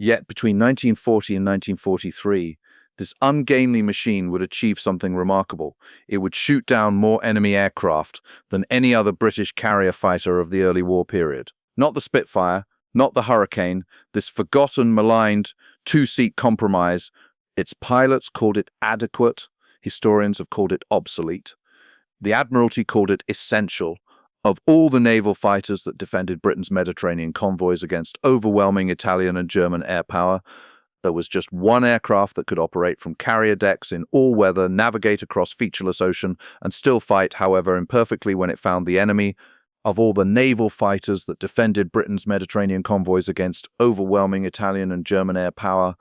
Yet between 1940 and 1943, this ungainly machine would achieve something remarkable. It would shoot down more enemy aircraft than any other British carrier fighter of the early war period. Not the Spitfire, not the Hurricane, this forgotten, maligned, two-seat compromise. Its pilots called it adequate. Historians have called it obsolete. The Admiralty called it essential. Of all the naval fighters that defended Britain's Mediterranean convoys against overwhelming Italian and German air power, there was just one aircraft that could operate from carrier decks in all weather, navigate across featureless ocean, and still fight, however imperfectly, when it found the enemy. Of all the naval fighters that defended Britain's Mediterranean convoys against overwhelming Italian and German air power,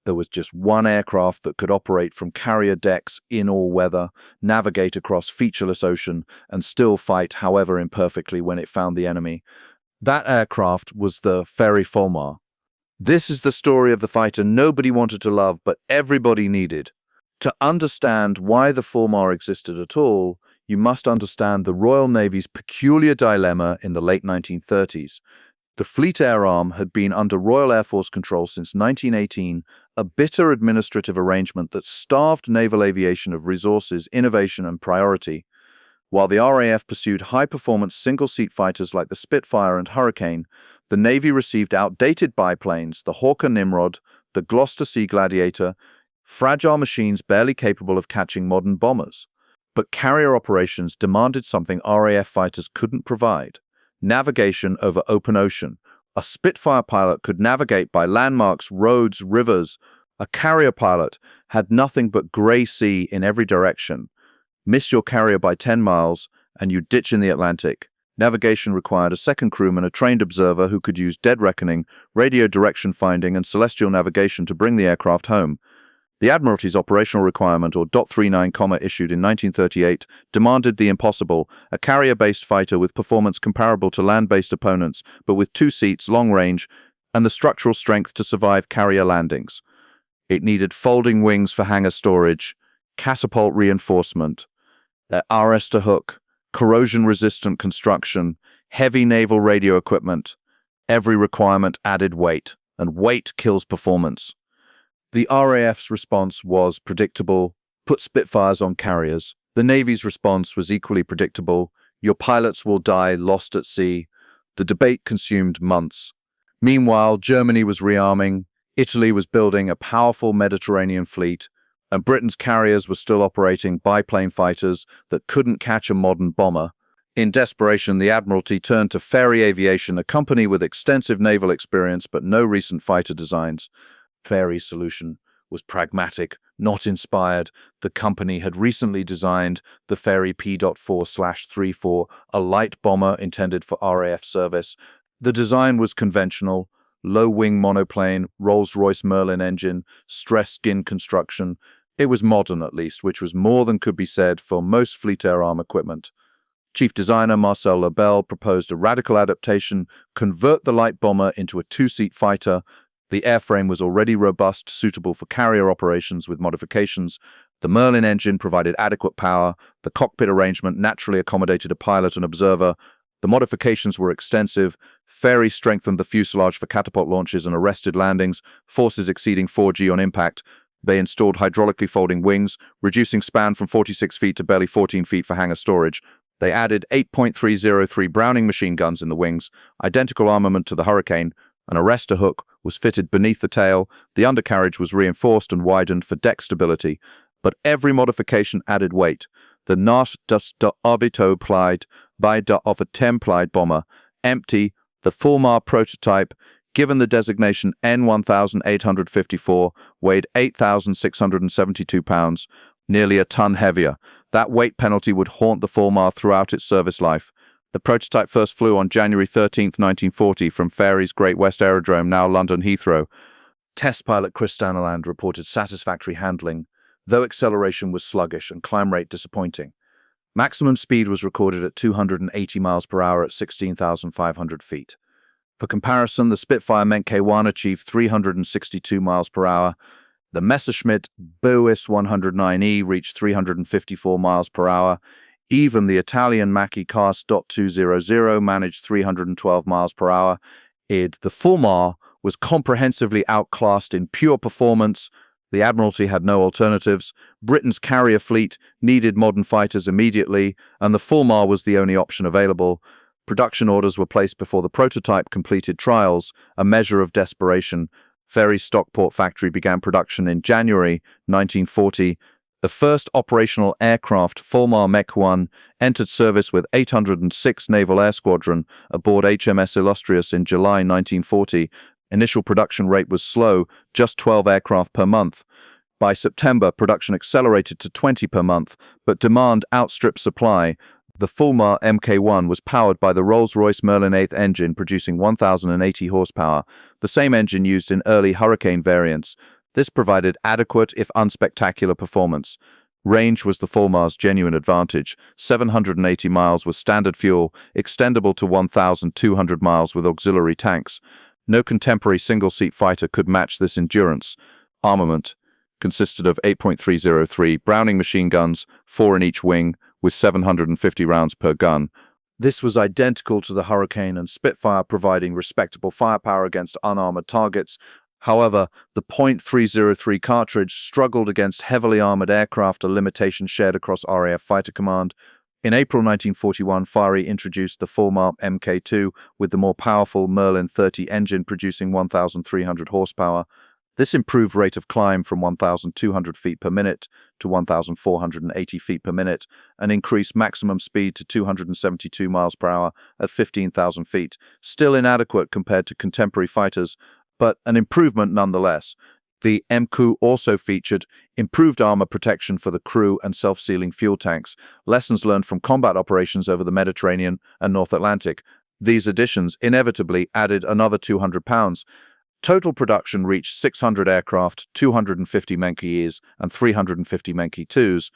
there was just one aircraft that could operate from carrier decks in all weather, navigate across featureless ocean, and still fight, however imperfectly, when it found the enemy. That aircraft was the Fairey Fulmar. This is the story of the fighter nobody wanted to love, but everybody needed. To understand why the Fulmar existed at all, you must understand the Royal Navy's peculiar dilemma in the late 1930s. The Fleet Air Arm had been under Royal Air Force control since 1918, a bitter administrative arrangement that starved naval aviation of resources, innovation, and priority. While the RAF pursued high-performance single-seat fighters like the Spitfire and Hurricane, the Navy received outdated biplanes, the Hawker Nimrod, the Gloucester Sea Gladiator, fragile machines barely capable of catching modern bombers. But carrier operations demanded something RAF fighters couldn't provide: navigation over open ocean. A Spitfire pilot could navigate by landmarks, roads, rivers. A carrier pilot had nothing but grey sea in every direction. Miss your carrier by 10 miles, and you'd ditch in the Atlantic. Navigation required a second crewman, a trained observer who could use dead reckoning, radio direction finding, and celestial navigation to bring the aircraft home. The Admiralty's operational requirement, or .39, issued in 1938, demanded the impossible: a carrier-based fighter with performance comparable to land-based opponents, but with 2 seats, long range, and the structural strength to survive carrier landings. It needed folding wings for hangar storage, catapult reinforcement, RS to hook, corrosion-resistant construction, heavy naval radio equipment. Every requirement added weight, and weight kills performance. The RAF's response was predictable: put Spitfires on carriers. The Navy's response was equally predictable: your pilots will die lost at sea. The debate consumed months. Meanwhile, Germany was rearming, Italy was building a powerful Mediterranean fleet, and Britain's carriers were still operating biplane fighters that couldn't catch a modern bomber. In desperation, the Admiralty turned to Fairey Aviation, a company with extensive naval experience but no recent fighter designs. Fairey's solution was pragmatic, not inspired. The company had recently designed the Fairey P.4/34, a light bomber intended for RAF service. The design was conventional: low-wing monoplane, Rolls-Royce Merlin engine, stress skin construction. It was modern, at least, which was more than could be said for most Fleet Air Arm equipment. Chief designer Marcel Lebel proposed a radical adaptation: convert the light bomber into a 2-seat fighter. The airframe was already robust, suitable for carrier operations with modifications. The Merlin engine provided adequate power. The cockpit arrangement naturally accommodated a pilot and observer. The modifications were extensive. Fairey strengthened the fuselage for catapult launches and arrested landings, forces exceeding 4G on impact. They installed hydraulically folding wings, reducing span from 46 feet to barely 14 feet for hangar storage. They added 8.303 Browning machine guns in the wings, identical armament to the Hurricane. An arrestor hook was fitted beneath the tail. The undercarriage was reinforced and widened for deck stability. But every modification added weight. The Nacht das Arbito plied by of a 10-plied bomber, empty, the Fulmar prototype, given the designation N1854, weighed 8,672 pounds, nearly a ton heavier. That weight penalty would haunt the Fulmar throughout its service life. The prototype first flew on January 13, 1940, from Fairey's Great West Aerodrome, now London Heathrow. Test pilot Chris Stannarland reported satisfactory handling, though acceleration was sluggish and climb rate disappointing. Maximum speed was recorded at 280 miles per hour at 16,500 feet. For comparison, the Spitfire Menk K1 achieved 362 miles per hour. The Messerschmitt Bowis 109E reached 354 miles per hour. Even the Italian Macchi Cars.200 managed 312 miles per hour. The Fulmar was comprehensively outclassed in pure performance. The Admiralty had no alternatives. Britain's carrier fleet needed modern fighters immediately, and the Fulmar was the only option available. Production orders were placed before the prototype completed trials, a measure of desperation. Fairey's Stockport factory began production in January 1940. The first operational aircraft, Fulmar Mech 1, entered service with 806 Naval Air Squadron aboard HMS Illustrious in July 1940. Initial production rate was slow, just 12 aircraft per month. By September, production accelerated to 20 per month, but demand outstripped supply. The Fulmar Mk1 was powered by the Rolls-Royce Merlin 8th engine, producing 1,080 horsepower, the same engine used in early Hurricane variants. This provided adequate, if unspectacular, performance. Range was the Fulmar's genuine advantage, 780 miles with standard fuel, extendable to 1,200 miles with auxiliary tanks. No contemporary single-seat fighter could match this endurance. Armament consisted of 8.303 Browning machine guns, 4 in each wing, with 750 rounds per gun. This was identical to the Hurricane and Spitfire, providing respectable firepower against unarmored targets. However, the .303 cartridge struggled against heavily armored aircraft, a limitation shared across RAF Fighter Command. In April 1941, Fairey introduced the Fulmar Mk2 with the more powerful Merlin 30 engine, producing 1,300 horsepower. This improved rate of climb from 1,200 feet per minute to 1,480 feet per minute, and increased maximum speed to 272 miles per hour at 15,000 feet. Still inadequate compared to contemporary fighters, but an improvement nonetheless. The Mk also featured improved armor protection for the crew and self-sealing fuel tanks, lessons learned from combat operations over the Mediterranean and North Atlantic. These additions inevitably added another 200 pounds. Total production reached 600 aircraft, 250 Menke-1s, and 350 Menke-2s.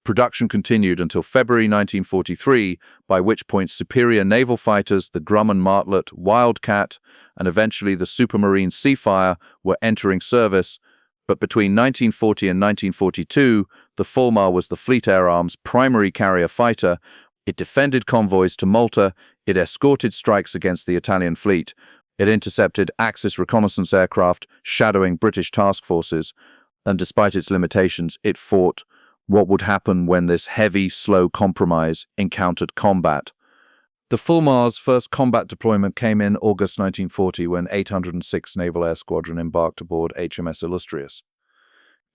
Production continued until February 1943, by which point superior naval fighters, the Grumman Martlet, Wildcat, and eventually the Supermarine Seafire, were entering service. But between 1940 and 1942, the Fulmar was the Fleet Air Arm's primary carrier fighter. It defended convoys to Malta, it escorted strikes against the Italian fleet, it intercepted Axis reconnaissance aircraft, shadowing British task forces, and despite its limitations, it fought what would happen when this heavy, slow compromise encountered combat. The Fulmar's first combat deployment came in August 1940 when 806 Naval Air Squadron embarked aboard HMS Illustrious.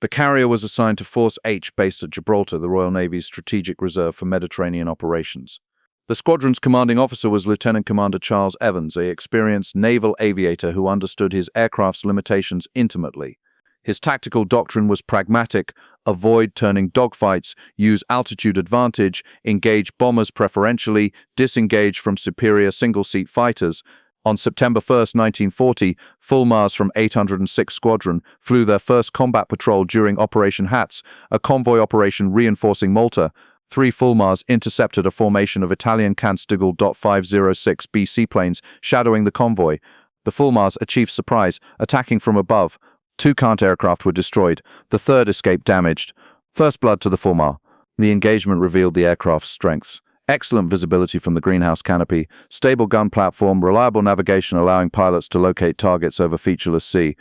The carrier was assigned to Force H based at Gibraltar, the Royal Navy's strategic reserve for Mediterranean operations. The squadron's commanding officer was Lieutenant Commander Charles Evans, an experienced naval aviator who understood his aircraft's limitations intimately. His tactical doctrine was pragmatic: avoid turning dogfights, use altitude advantage, engage bombers preferentially, disengage from superior single-seat fighters. On September 1, 1940, Fulmars from 806 Squadron flew their first combat patrol during Operation Hats, a convoy operation reinforcing Malta. 3 Fulmars intercepted a formation of Italian Canstigal .506B seaplanes shadowing the convoy. The Fulmars achieved surprise, attacking from above. 2 counter-aircraft were destroyed. The third escaped damaged. First blood to the Fulmar. The engagement revealed the aircraft's strengths. Excellent visibility from the greenhouse canopy, stable gun platform, reliable navigation allowing pilots to locate targets over featureless sea.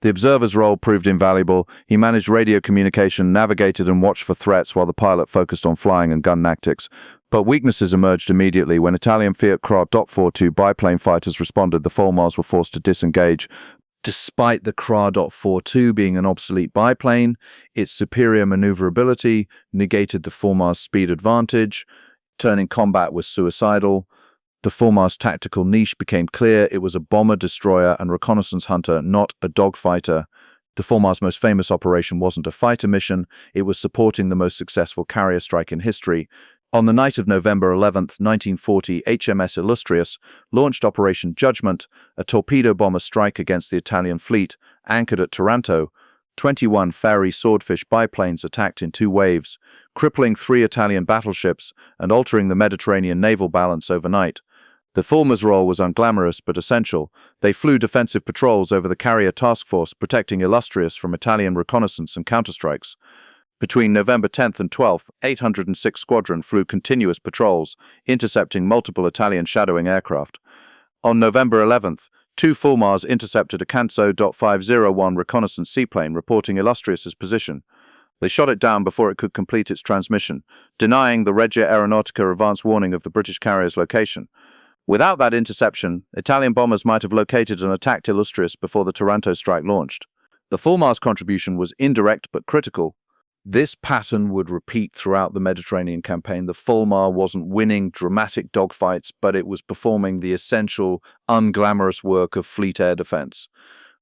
The observer's role proved invaluable. He managed radio communication, navigated and watched for threats while the pilot focused on flying and gun tactics. But weaknesses emerged immediately. When Italian Fiat CRA.42 biplane fighters responded, the Fulmars were forced to disengage. Despite the CRA.42 being an obsolete biplane, its superior maneuverability negated the Fulmar's speed advantage. Turning combat was suicidal. The Fulmar's tactical niche became clear. It was a bomber, destroyer, and reconnaissance hunter, not a dogfighter. The Fulmar's most famous operation wasn't a fighter mission. It was supporting the most successful carrier strike in history. On the night of November 11, 1940, HMS Illustrious launched Operation Judgment, a torpedo bomber strike against the Italian fleet, anchored at Taranto. 21 Fairey Swordfish biplanes attacked in 2 waves, crippling 3 Italian battleships and altering the Mediterranean naval balance overnight. The Fulmar's role was unglamorous but essential. They flew defensive patrols over the carrier task force, protecting Illustrious from Italian reconnaissance and counterstrikes. Between November 10 and 12, 806 Squadron flew continuous patrols, intercepting multiple Italian shadowing aircraft. On November 11, two Fulmars intercepted a Canso.501 reconnaissance seaplane reporting Illustrious's position. They shot it down before it could complete its transmission, denying the Regia Aeronautica advance warning of the British carrier's location. Without that interception, Italian bombers might have located and attacked Illustrious before the Taranto strike launched. The Fulmar's contribution was indirect but critical. This pattern would repeat throughout the Mediterranean campaign. The Fulmar wasn't winning dramatic dogfights, but it was performing the essential, unglamorous work of fleet air defense.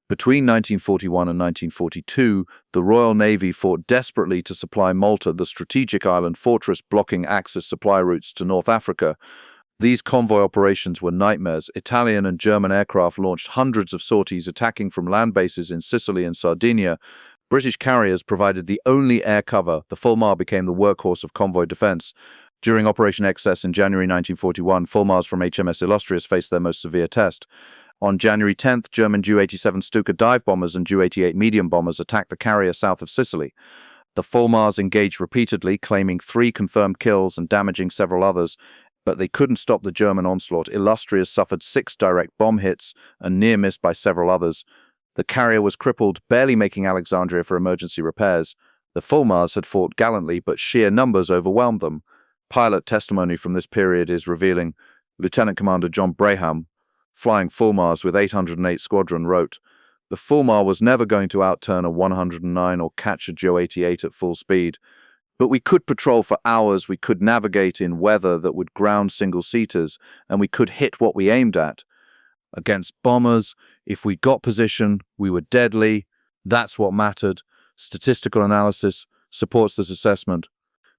Between 1941 and 1942, the Royal Navy fought desperately to supply Malta, the strategic island fortress blocking Axis supply routes to North Africa. These convoy operations were nightmares. Italian and German aircraft launched hundreds of sorties attacking from land bases in Sicily and Sardinia. British carriers provided the only air cover. The Fulmar became the workhorse of convoy defense. During Operation Excess in January 1941, Fulmars from HMS Illustrious faced their most severe test. On January 10th, German Ju-87 Stuka dive bombers and Ju-88 medium bombers attacked the carrier south of Sicily. The Fulmars engaged repeatedly, claiming 3 confirmed kills and damaging several others, but they couldn't stop the German onslaught. Illustrious suffered 6 direct bomb hits and near-missed by several others. The carrier was crippled, barely making Alexandria for emergency repairs. The Fulmars had fought gallantly, but sheer numbers overwhelmed them. Pilot testimony from this period is revealing. Lieutenant Commander John Braham, flying Fulmars with 808 Squadron, wrote, "The Fulmar was never going to outturn a 109 or catch a Ju-88 at full speed. But we could patrol for hours, we could navigate in weather that would ground single-seaters, and we could hit what we aimed at. Against bombers, if we got position, we were deadly. That's what mattered. Statistical analysis supports this assessment."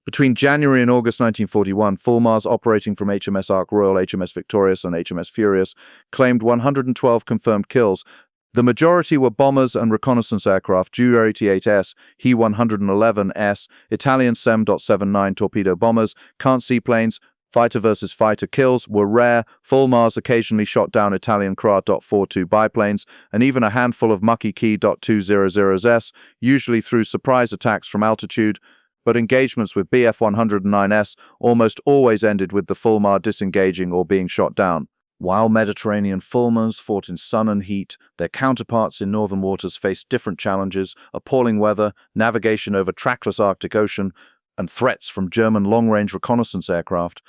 Between January and August 1941, Fulmars operating from HMS Ark Royal, HMS Victorious, and HMS Furious claimed 112 confirmed kills. The majority were bombers and reconnaissance aircraft, Ju-88S, He-111S, Italian SEM.79 torpedo bombers, Can't seaplanes. Fighter versus fighter kills were rare. Fulmars occasionally shot down Italian Kra.42 biplanes, and even a handful of Mucky Key.200s, usually through surprise attacks from altitude. But engagements with Bf-109S almost always ended with the Fulmar disengaging or being shot down. While Mediterranean Fulmars fought in sun and heat, their counterparts in northern waters faced different challenges: appalling weather, navigation over trackless Arctic Ocean, and threats from German long-range reconnaissance aircraft.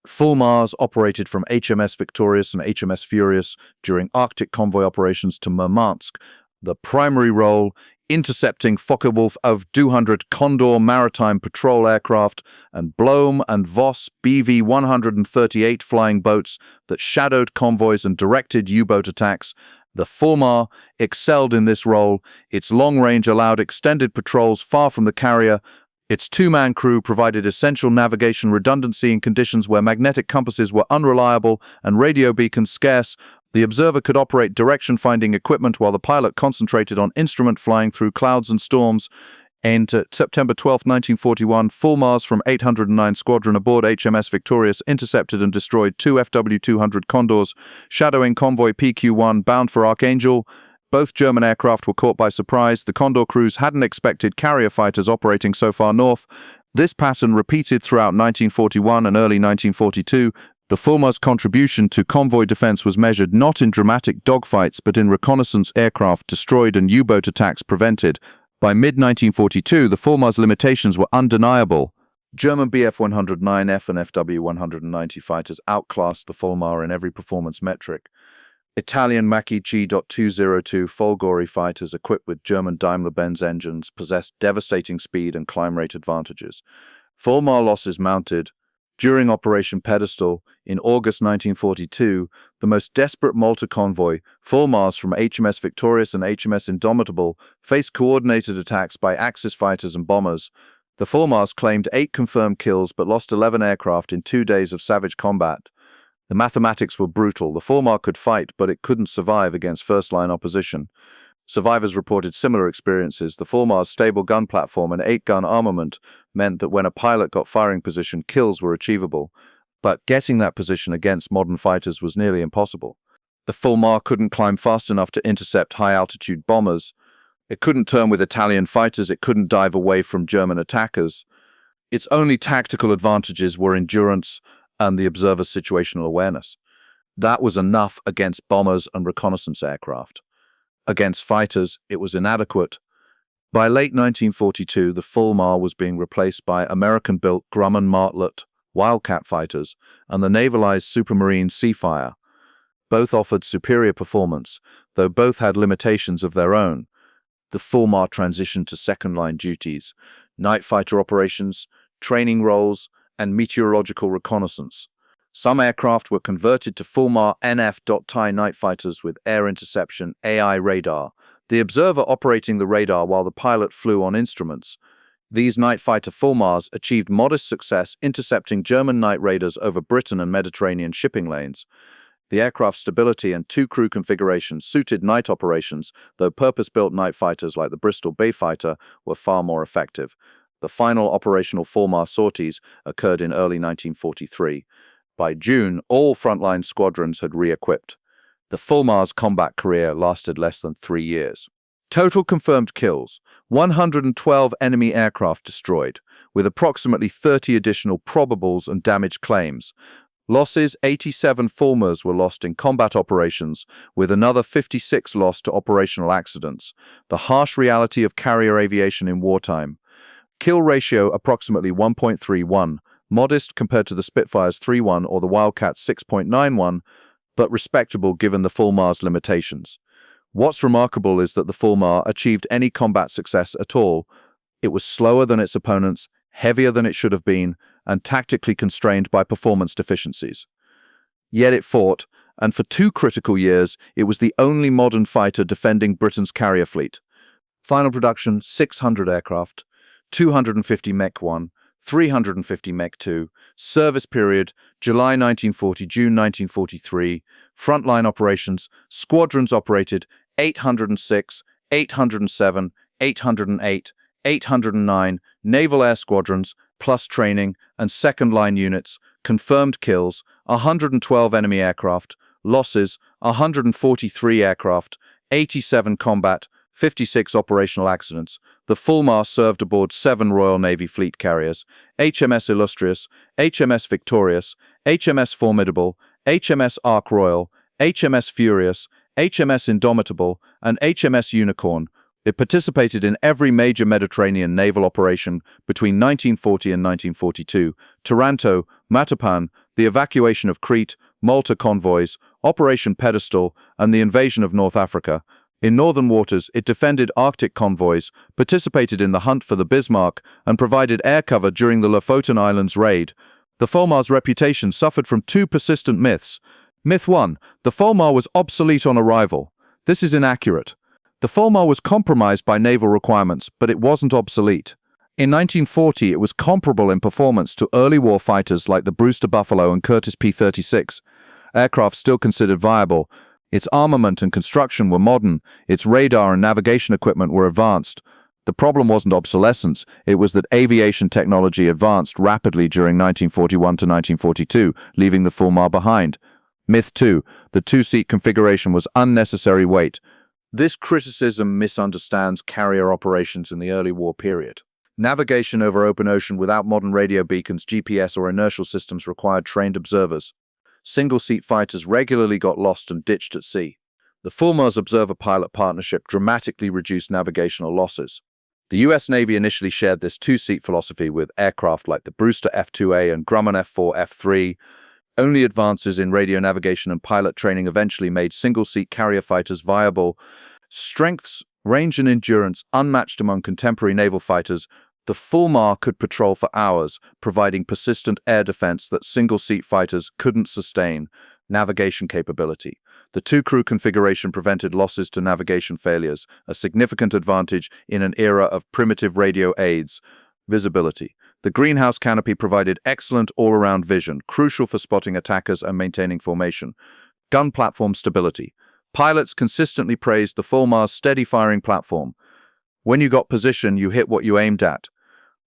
Fulmars operated from HMS Victorious and HMS Furious during Arctic convoy operations to Murmansk. The primary role, intercepting Focke-Wulf of 200 Condor maritime patrol aircraft and Blohm and Voss BV-138 flying boats that shadowed convoys and directed U-boat attacks. The Fulmar excelled in this role. Its long range allowed extended patrols far from the carrier. Its 2-man crew provided essential navigation redundancy in conditions where magnetic compasses were unreliable and radio beacons scarce. The observer could operate direction-finding equipment while the pilot concentrated on instrument flying through clouds and storms. And September 12, 1941, Fulmars from 809 Squadron aboard HMS Victorious intercepted and destroyed 2 FW-200 Condors, shadowing convoy PQ-1 bound for Archangel. Both German aircraft were caught by surprise. The Condor crews hadn't expected carrier fighters operating so far north. This pattern repeated throughout 1941 and early 1942. The Fulmar's contribution to convoy defense was measured not in dramatic dogfights but in reconnaissance aircraft destroyed and U-boat attacks prevented. By mid-1942, the Fulmar's limitations were undeniable. German Bf-109F and FW-190 fighters outclassed the Fulmar in every performance metric. Italian Macchi G.202 Folgore fighters equipped with German Daimler-Benz engines possessed devastating speed and climb rate advantages. Fulmar losses mounted. During Operation Pedestal, in August 1942, the most desperate Malta convoy, Fulmars from HMS Victorious and HMS Indomitable, faced coordinated attacks by Axis fighters and bombers. The Fulmars claimed 8 confirmed kills but lost 11 aircraft in 2 days of savage combat. The mathematics were brutal. The Fulmar could fight, but it couldn't survive against first-line opposition. Survivors reported similar experiences. The Fulmar's stable gun platform and 8-gun armament meant that when a pilot got firing position, kills were achievable. But getting that position against modern fighters was nearly impossible. The Fulmar couldn't climb fast enough to intercept high-altitude bombers. It couldn't turn with Italian fighters. It couldn't dive away from German attackers. Its only tactical advantages were endurance and the observer's situational awareness. That was enough against bombers and reconnaissance aircraft. Against fighters, it was inadequate. By late 1942, the Fulmar was being replaced by American-built Grumman Martlet Wildcat fighters and the navalized Supermarine Seafire. Both offered superior performance, though both had limitations of their own. The Fulmar transitioned to second-line duties, night fighter operations, training roles, and meteorological reconnaissance. Some aircraft were converted to Fulmar NF.TIE night fighters with air interception AI radar, the observer operating the radar while the pilot flew on instruments. These night fighter Fulmars achieved modest success intercepting German night raiders over Britain and Mediterranean shipping lanes. The aircraft's stability and two-crew configuration suited night operations, though purpose-built night fighters like the Bristol Bayfighter were far more effective. The final operational Fulmar sorties occurred in early 1943. By June, all frontline squadrons had re-equipped. The Fulmar's combat career lasted less than 3 years. Total confirmed kills: 112 enemy aircraft destroyed, with approximately 30 additional probables and damage claims. Losses: 87 Fulmars were lost in combat operations, with another 56 lost to operational accidents, the harsh reality of carrier aviation in wartime. Kill ratio approximately 1.31, modest compared to the Spitfires 3.1 or the Wildcats 6.91, but respectable given the Fulmar's limitations. What's remarkable is that the Fulmar achieved any combat success at all. It was slower than its opponents, heavier than it should have been, and tactically constrained by performance deficiencies. Yet it fought, and for 2 critical years, it was the only modern fighter defending Britain's carrier fleet. Final production: 600 aircraft, 250 Mech 1, 350 Mech 2. Service period: July 1940, June 1943. Frontline operations: squadrons operated 806, 807, 808, 809 naval air squadrons, plus training, and second-line units. Confirmed kills: 112 enemy aircraft. Losses: 143 aircraft, 87 combat, 56 operational accidents. The Fulmar served aboard 7 Royal Navy fleet carriers: HMS Illustrious, HMS Victorious, HMS Formidable, HMS Ark Royal, HMS Furious, HMS Indomitable, and HMS Unicorn. It participated in every major Mediterranean naval operation between 1940 and 1942: Taranto, Matapan, the evacuation of Crete, Malta convoys, Operation Pedestal, and the invasion of North Africa. In northern waters, it defended Arctic convoys, participated in the hunt for the Bismarck, and provided air cover during the Lofoten Islands raid. The Fulmar's reputation suffered from 2 persistent myths. Myth 1: the Fulmar was obsolete on arrival. This is inaccurate. The Fulmar was compromised by naval requirements, but it wasn't obsolete. In 1940, it was comparable in performance to early war fighters like the Brewster Buffalo and Curtiss P-36. Aircraft still considered viable. Its armament and construction were modern. Its radar and navigation equipment were advanced. The problem wasn't obsolescence, it was that aviation technology advanced rapidly during 1941 to 1942, leaving the Fulmar behind. Myth 2: the 2-seat configuration was unnecessary weight. This criticism misunderstands carrier operations in the early war period. Navigation over open ocean without modern radio beacons, GPS, or inertial systems required trained observers. Single-seat fighters regularly got lost and ditched at sea. The Fulmar's observer-pilot partnership dramatically reduced navigational losses. The U.S. Navy initially shared this 2-seat philosophy with aircraft like the Brewster F-2A and Grumman F-4, F-3. Only advances in radio navigation and pilot training eventually made single-seat carrier fighters viable. Strengths, range, and endurance unmatched among contemporary naval fighters, the Fulmar could patrol for hours, providing persistent air defense that single-seat fighters couldn't sustain. Navigation capability: the 2-crew configuration prevented losses to navigation failures, a significant advantage in an era of primitive radio aids. Visibility: the greenhouse canopy provided excellent all-around vision, crucial for spotting attackers and maintaining formation. Gun platform stability: pilots consistently praised the Fulmar's steady-firing platform. When you got position, you hit what you aimed at.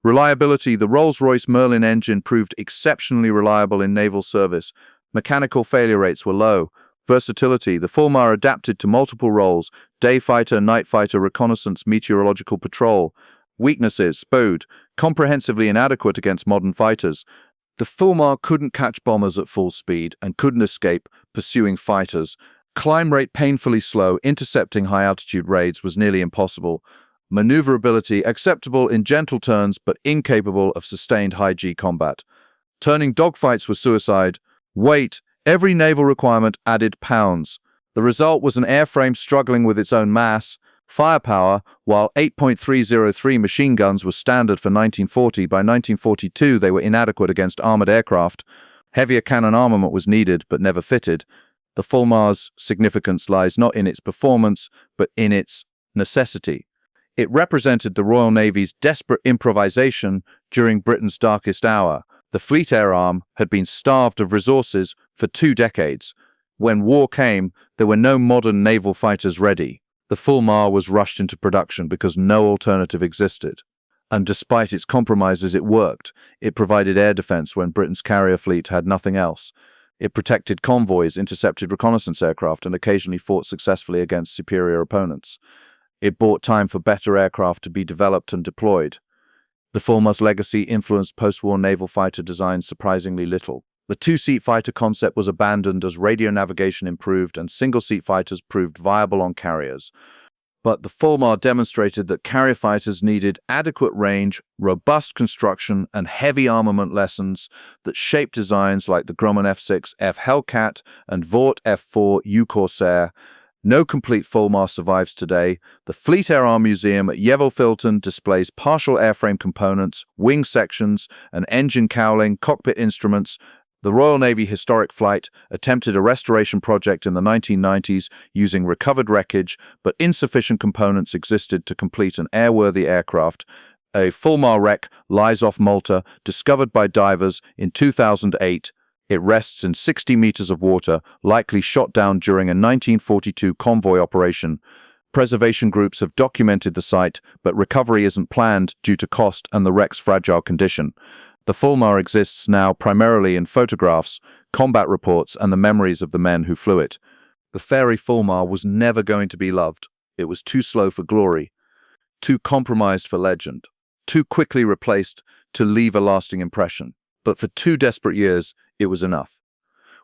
Reliability: the Rolls-Royce Merlin engine proved exceptionally reliable in naval service. Mechanical failure rates were low. Versatility: the Fulmar adapted to multiple roles: day fighter, night fighter, reconnaissance, meteorological patrol. Weaknesses: comprehensively inadequate against modern fighters. The Fulmar couldn't catch bombers at full speed and couldn't escape pursuing fighters. Climb rate painfully slow, intercepting high-altitude raids was nearly impossible. Maneuverability acceptable in gentle turns but incapable of sustained high-G combat. Turning dogfights was suicide. Weight, every naval requirement added pounds. The result was an airframe struggling with its own mass. Firepower, while 8.303 machine guns was standard for 1940, by 1942 they were inadequate against armored aircraft. Heavier cannon armament was needed but never fitted. The Fulmar's significance lies not in its performance, but in its necessity. It represented the Royal Navy's desperate improvisation during Britain's darkest hour. The Fleet Air Arm had been starved of resources for 2 decades. When war came, there were no modern naval fighters ready. The Fulmar was rushed into production because no alternative existed. And despite its compromises, it worked. It provided air defense when Britain's carrier fleet had nothing else. It protected convoys, intercepted reconnaissance aircraft, and occasionally fought successfully against superior opponents. It bought time for better aircraft to be developed and deployed. The Fulmar's legacy influenced post-war naval fighter design surprisingly little. The two-seat fighter concept was abandoned as radio navigation improved and single-seat fighters proved viable on carriers. But the Fulmar demonstrated that carrier fighters needed adequate range, robust construction, and heavy armament lessons that shaped designs like the Grumman F6F Hellcat and Vought F4 U Corsair. No complete Fulmar survives today. The Fleet Air Arm Museum at Yeovil-Filton displays partial airframe components, wing sections, and engine cowling, cockpit instruments. The Royal Navy Historic Flight attempted a restoration project in the 1990s using recovered wreckage, but insufficient components existed to complete an airworthy aircraft. A Fulmar wreck lies off Malta, discovered by divers in 2008. It rests in 60 meters of water, likely shot down during a 1942 convoy operation. Preservation groups have documented the site, but recovery isn't planned due to cost and the wreck's fragile condition. The Fulmar exists now primarily in photographs, combat reports, and the memories of the men who flew it. The Fairey Fulmar was never going to be loved. It was too slow for glory, too compromised for legend, too quickly replaced to leave a lasting impression. But for 2 desperate years, it was enough.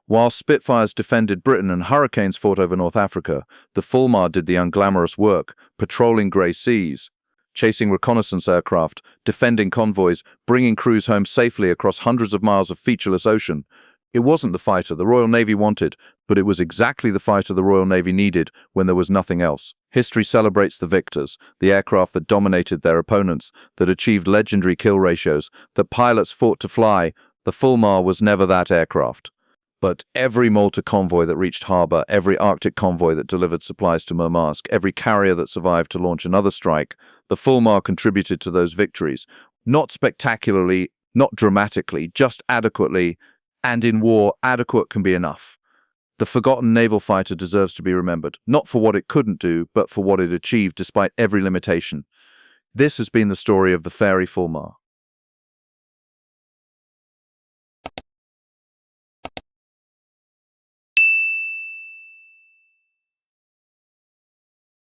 While Spitfires defended Britain and Hurricanes fought over North Africa, the Fulmar did the unglamorous work, patrolling grey seas, chasing reconnaissance aircraft, defending convoys, bringing crews home safely across hundreds of miles of featureless ocean. It wasn't the fighter the Royal Navy wanted, but it was exactly the fighter the Royal Navy needed when there was nothing else. History celebrates the victors, the aircraft that dominated their opponents, that achieved legendary kill ratios, that pilots fought to fly. The Fulmar was never that aircraft. But every Malta convoy that reached harbour, every Arctic convoy that delivered supplies to Murmansk, every carrier that survived to launch another strike, the Fulmar contributed to those victories. Not spectacularly, not dramatically, just adequately, and in war, adequate can be enough. The forgotten naval fighter deserves to be remembered, not for what it couldn't do, but for what it achieved despite every limitation. This has been the story of the Fairey Fulmar.